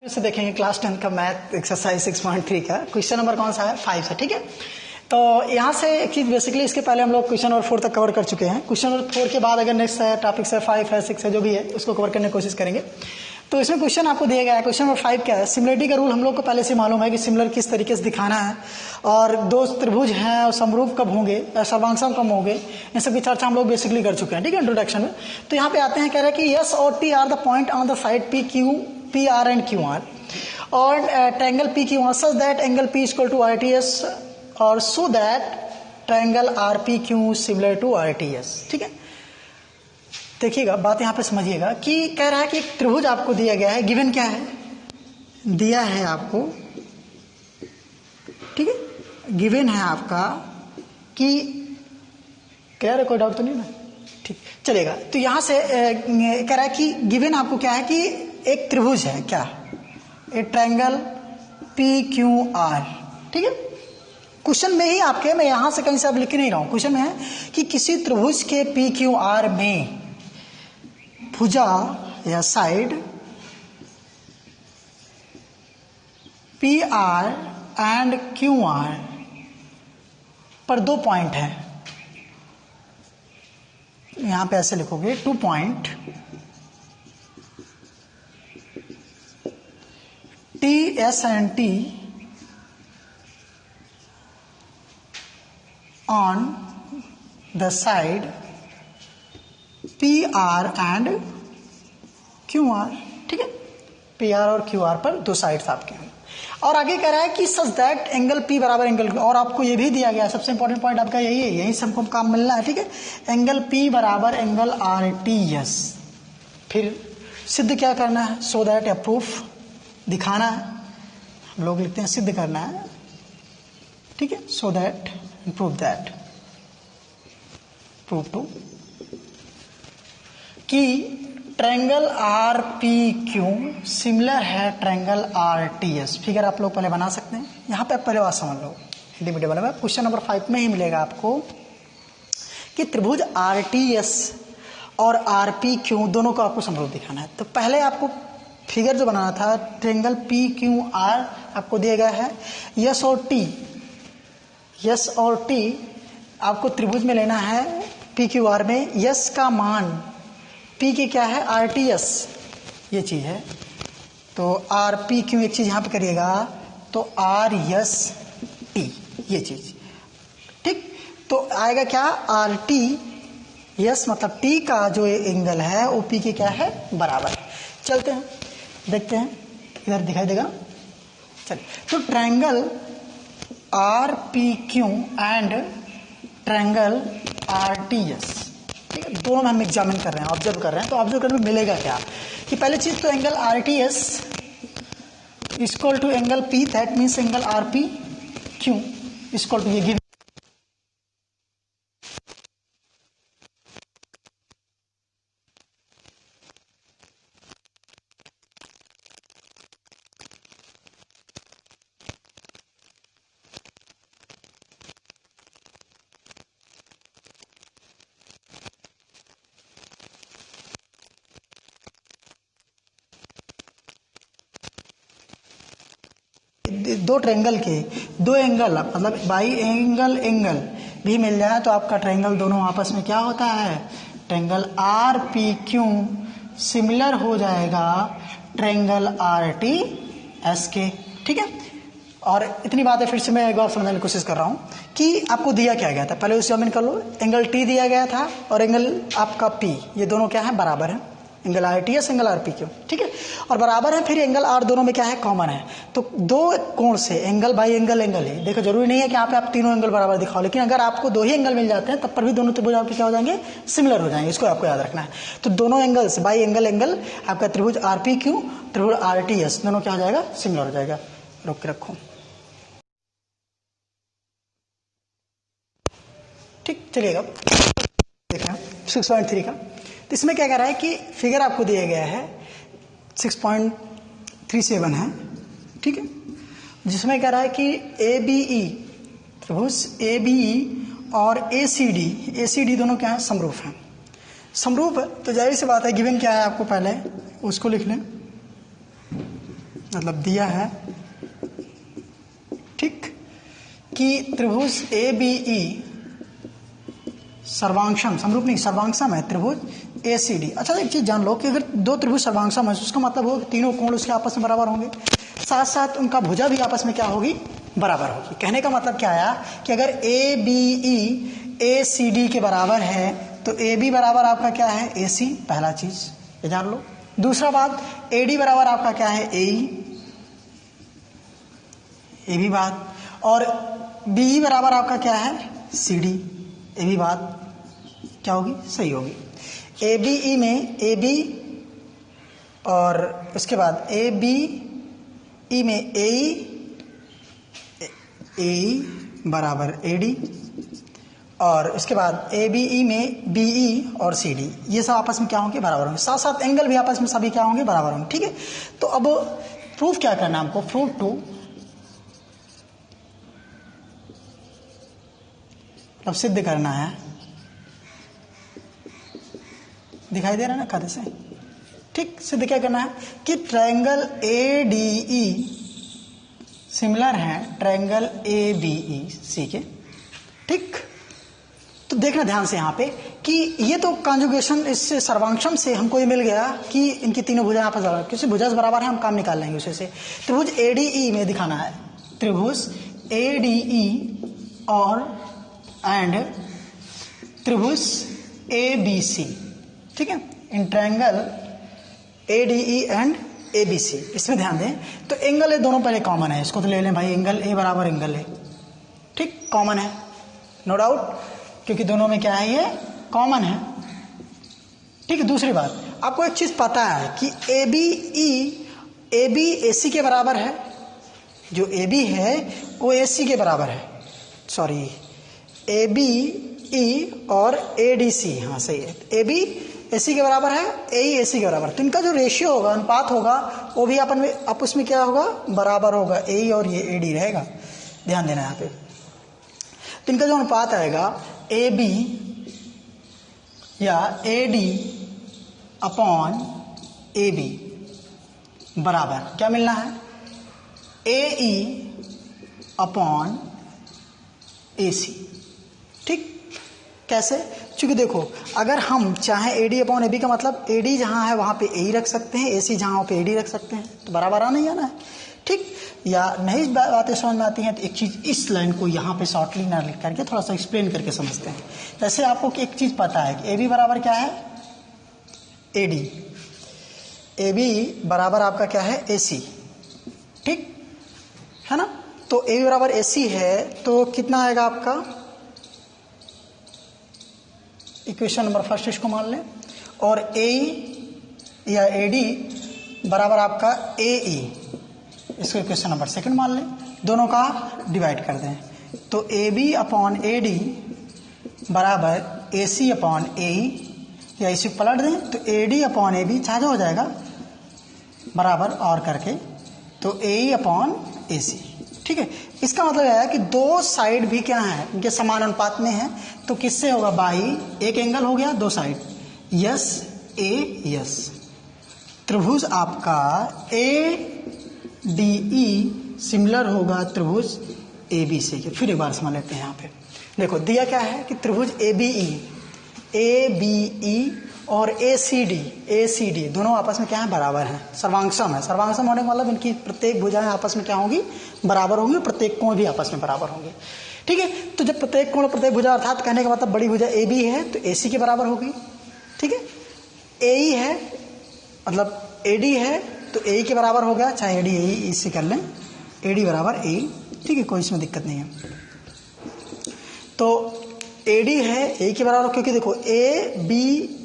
से देखेंगे क्लास 10 का मैथ एक्सरसाइज 6.3 का क्वेश्चन नंबर कौन सा है 5 है। ठीक है, तो यहाँ से एक चीज बेसिकली इसके पहले हम लोग क्वेश्चन नंबर 4 तक कवर कर चुके हैं। क्वेश्चन नंबर 4 के बाद अगर नेक्स्ट है टॉपिक है 5 है 6 है जो भी है उसको कवर करने की कोशिश करेंगे। तो इसमें क्वेश्चन आपको दिया गया है। क्वेश्चन नंबर 5 क्या है, सिमिलरिटी का रूल हम लोग को पहले से मालूम है कि सिमिलर किस तरीके से दिखाना है और दो त्रिभुज हैं और समरूप कब होंगे, सर्वांग कब होंगे, इन सब की चर्चा हम लोग बेसिकली कर चुके हैं। ठीक है, इंट्रोडक्शन में। तो यहाँ पे आते हैं, कह रहे हैं कि यस और T are the point on the side P R and Q R और triangle P Q R such that angle P equal to R T S और so that triangle R P Q similar to R T S. ठीक है, देखिएगा बात यहाँ पे समझिएगा कि कह रहा है कि एक त्रिभुज आपको दिया गया है। गिवन क्या है, दिया है आपको, ठीक है, गिवन है आपका कि कह रहे कोई डाउट तो नहीं ना, ठीक चलेगा। तो यहां से कह रहा है कि गिवन आपको क्या है कि एक त्रिभुज है, क्या, एक ट्रायंगल पी क्यू आर। ठीक है, क्वेश्चन में ही आपके, मैं यहां से कहीं से अब लिख नहीं रहा हूं, क्वेश्चन में है कि किसी त्रिभुज के पी क्यू आर में भुजा या side P R and Q are पर दो पॉइंट है। यहां पे ऐसे लिखोगे 2 point T S and T on the side P R and Q are. ठीक है, पी आर और क्यू आर पर दो साइड्स आपके हैं। और आगे कह रहा है कि सच दैट एंगल पी बराबर एंगल, और आपको ये भी दिया गया है, सबसे इंपॉर्टेंट पॉइंट आपका यही है, यही सबको काम मिलना है। ठीक है, एंगल पी बराबर एंगल आर टी एस। फिर सिद्ध क्या करना है, सो दैट या प्रूफ दिखाना है, हम लोग लिखते हैं सिद्ध करना है। ठीक है, so that prove that, prove to कि triangle R P Q similar है triangle R T S. Figure आप लोग पहले बना सकते हैं। यहां पे आप पहले बात समझ लो, हिंदी मीडियम वाले में क्वेश्चन नंबर 5 में ही मिलेगा आपको कि त्रिभुज आर टी एस और आर पी क्यू दोनों को आपको समरूप दिखाना है। तो पहले आपको फिगर जो बनाना था, ट्रायंगल पी क्यू आर आपको दिया गया है। यस और टी, यस और टी आपको त्रिभुज में लेना है पी क्यू आर में। यस का मान पी की क्या है, आर टी एस, ये चीज है। तो आर पी क्यू एक चीज यहां पे करिएगा, तो आर एस टी ये चीज। ठीक, तो आएगा क्या, आर टी एस मतलब टी का जो एंगल है वो पी की क्या है, बराबर। चलते हैं देखते हैं, इधर दिखाई देगा। चलिए, तो triangle R P Q and triangle R T S, दोनों में हम एग्जामिन कर रहे हैं, ऑब्जर्व कर रहे हैं। तो ऑब्जर्व करने में मिलेगा क्या कि पहले चीज तो angle R T S equal to angle P, that means angle R P Q equal to ये गिवन। दो ट्रायंगल के दो एंगल मतलब बाई एंगल एंगल भी मिल जाए तो आपका ट्रायंगल दोनों आपस में क्या होता है, triangle R P Q similar हो जाएगा ट्रायंगल आर टी एस के। ठीक है, और इतनी बात है, फिर से मैं एक बार समझाने की कोशिश कर रहा हूं कि आपको दिया क्या गया था, पहले उसे एग्जामिन कर लो। एंगल टी दिया गया था और एंगल आपका पी, ये दोनों क्या है, बराबर है, angle R T S angle R P Q. ठीक है, और बराबर है, फिर एंगल आर दोनों में क्या है, कॉमन है। तो दो कोण से एंगल बाई एंगल एंगल है। देखो जरूरी नहीं है कि यहाँ पे आप तीनों एंगल बराबर दिखाओ, लेकिन अगर आपको दो ही एंगल मिल जाते हैं तब पर भी दोनों त्रिभुज आपके क्या हो जाएंगे, सिमिलर हो जाएंगे। इसको आपको याद रखना है। तो दोनों एंगल्स बाई एंगल एंगल आपका त्रिभुज आर पी क्यू त्रिभुज आर टी एस दोनों क्या हो जाएगा, सिमिलर हो जाएगा। रोक के रखो। ठीक, चलिएगा देखा 6.3 का। तो इसमें क्या कह रहा है कि फिगर आपको दिया गया है 6.37 है। ठीक है, जिसमें कह रहा है कि ए बी ई त्रिभुज ए बी ई और ए सी डी दोनों क्या है, समरूप हैं। समरूप है तो जाहिर सी बात है, गिवन क्या है आपको पहले उसको लिख लें। मतलब दिया है, ठीक, कि त्रिभुज ए बी ई सर्वांगसम, समरूप नहीं सर्वांगसम है त्रिभुज ए सी डी। अच्छा एक चीज जान लो कि अगर दो त्रिभुज सर्वांगसम है उसका मतलब हो तीनों कोण उसके आपस में बराबर होंगे, साथ साथ उनका भुजा भी आपस में क्या होगी, बराबर होगी। कहने का मतलब क्या आया कि अगर A B E A C D के बराबर है तो ए बी बराबर आपका क्या है, ए सी, पहला चीज ये जान लो। दूसरा बात, ए डी बराबर आपका क्या है, ए भी बात, और बी बराबर आपका क्या है, सी डी, ये भी बात क्या होगी, सही होगी। ए बी ई में ए बी और उसके बाद ए बी ई में ए बराबर ए डी, और उसके बाद ए बी ई में बी ई और सी डी, ये सब आपस में क्या होंगे, बराबर होंगे। साथ साथ एंगल भी आपस में सभी क्या होंगे, बराबर होंगे। ठीक है, तो अब प्रूफ क्या करना है हमको, प्रूफ टू, अब सिद्ध करना है, दिखाई दे रहा है ना खाते से, ठीक। सिद्ध क्या करना है कि triangle A D E similar है ट्रायंगल ए बी ई सी के, ठीक। तो देखना ध्यान से यहाँ पे कि ये तो कॉन्जुगेशन इससे सर्वांगसम से हमको ये मिल गया कि इनकी तीनों भुजा आपस बराबर, क्योंकि भुजा बराबर है हम काम निकाल लेंगे उसे से। त्रिभुज ए डी ई में दिखाना है, त्रिभुज ए डी ई और एंड त्रिभुज ए बी सी, ठीक है, in triangle A D E and A B C. इसमें ध्यान दें तो एंगल ए दोनों पहले कॉमन है, इसको तो ले लें भाई, एंगल ए बराबर एंगल ए, ठीक, कॉमन है, नो डाउट, क्योंकि दोनों में क्या है, ये कॉमन है, ठीक है। दूसरी बात, आपको एक चीज पता है कि ए बी ए सी के बराबर है, जो ए बी है वो ए सी के बराबर है, सॉरी ए बी ई और ए डी सी, हाँ सही है, ए बी ए सी के बराबर है, ए ई ए सी के बराबर, तो इनका जो रेशियो होगा, अनुपात होगा, वो भी अपन में आपस में क्या होगा, बराबर होगा, ए ई और ये ए डी रहेगा, ध्यान देना यहाँ पे। तो इनका जो अनुपात आएगा ए बी या A D upon A B बराबर क्या मिलना है, ए ई अपॉन ए सी, ठीक। कैसे, क्योंकि देखो अगर हम चाहे A D upon A B का मतलब ए डी जहाँ है वहाँ पे ए ही रख सकते हैं, ए सी जहाँ हो पे ए डी रख सकते हैं, तो बराबर आना ही आना है, ठीक। या नहीं बातें समझ में आती हैं तो एक चीज़, इस लाइन को यहाँ पे शॉर्टली ना लिख करके थोड़ा सा एक्सप्लेन करके समझते हैं। जैसे आपको एक चीज़ पता है कि ए बी बराबर क्या है, ए डी, ए बी बराबर आपका क्या है, ए सी, ठीक है ना। तो ए बी बराबर ए सी है तो कितना आएगा आपका, इक्वेशन नंबर फर्स्ट इसको मान लें, और ए या ए डी बराबर आपका ए ई, इसको इक्वेशन नंबर सेकंड मान लें, दोनों का डिवाइड कर दें, तो A B upon A D बराबर ए सी अपॉन ए ई, या इसी पलट दें तो A D upon A B चाहे हो जाएगा बराबर और करके, तो ए ई अपॉन ए सी, ठीक है। इसका मतलब है कि दो साइड भी क्या है, इनके समान अनुपात में है, तो किससे होगा, बाई एक एंगल हो गया, दो साइड, यस ए यस, त्रिभुज आपका ए डी ई सिमिलर होगा त्रिभुज ए बी सी के। फिर एक बार समझ लेते हैं, यहाँ पे देखो दिया क्या है कि त्रिभुज ए बी ई और ए सी डी दोनों आपस में क्या है, बराबर हैं, सर्वांगसम है। सर्वांगसम होने का मतलब इनकी प्रत्येक भुजाएं आपस में क्या होंगी, बराबर होंगी, प्रत्येक कोण भी आपस में बराबर होंगे, ठीक है। तो जब प्रत्येक कोण प्रत्येक भुजा, अर्थात कहने का मतलब बड़ी भुजा ए बी है तो ए सी के बराबर होगी, ठीक है। ए ई है मतलब ए डी है तो ए के बराबर हो गया, चाहे ए डी ए इससे कर लें, ए डी बराबर ए, ठीक है, कोई इसमें दिक्कत नहीं है। तो ए डी है ए के बराबर, क्योंकि देखो ए बी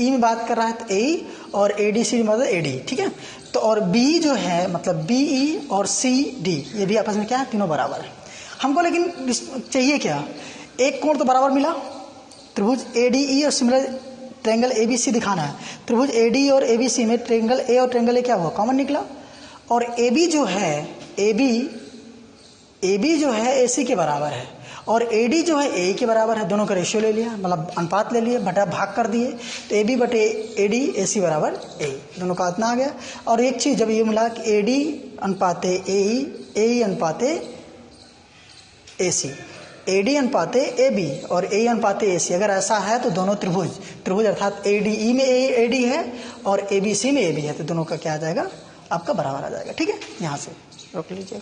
ई में बात कर रहा है तो ए, और ए डी सी मतलब ए डी, ठीक है। तो और बी जो है मतलब बी ई और सी डी, ये भी आपस में क्या है, तीनों बराबर है। हमको लेकिन चाहिए क्या, एक कोण तो बराबर मिला, त्रिभुज ए डी ई और similar triangle A B C दिखाना है। त्रिभुज ए डी और ए बी सी में ट्रायंगल ए और ट्रायंगल ए क्या हुआ, कॉमन निकला, और ए बी जो है ए बी जो है ए सी के बराबर है, और AD जो है ए के बराबर है, दोनों का रेशियो ले लिया, मतलब अनुपात ले लिए, बटा भाग कर दिए, तो AB बटे AD AC बराबर A, दोनों का इतना आ गया। और एक चीज़ जब ये मिला कि AD अनुपाते AE अनुपाते AC, AD अनुपाते AB और AE अनुपाते AC, अगर ऐसा है तो दोनों त्रिभुज अर्थात ADE में AD है और ABC में AB है, तो दोनों का क्या आ जाएगा आपका बराबर आ जाएगा। ठीक है, यहाँ से रोक लीजिए।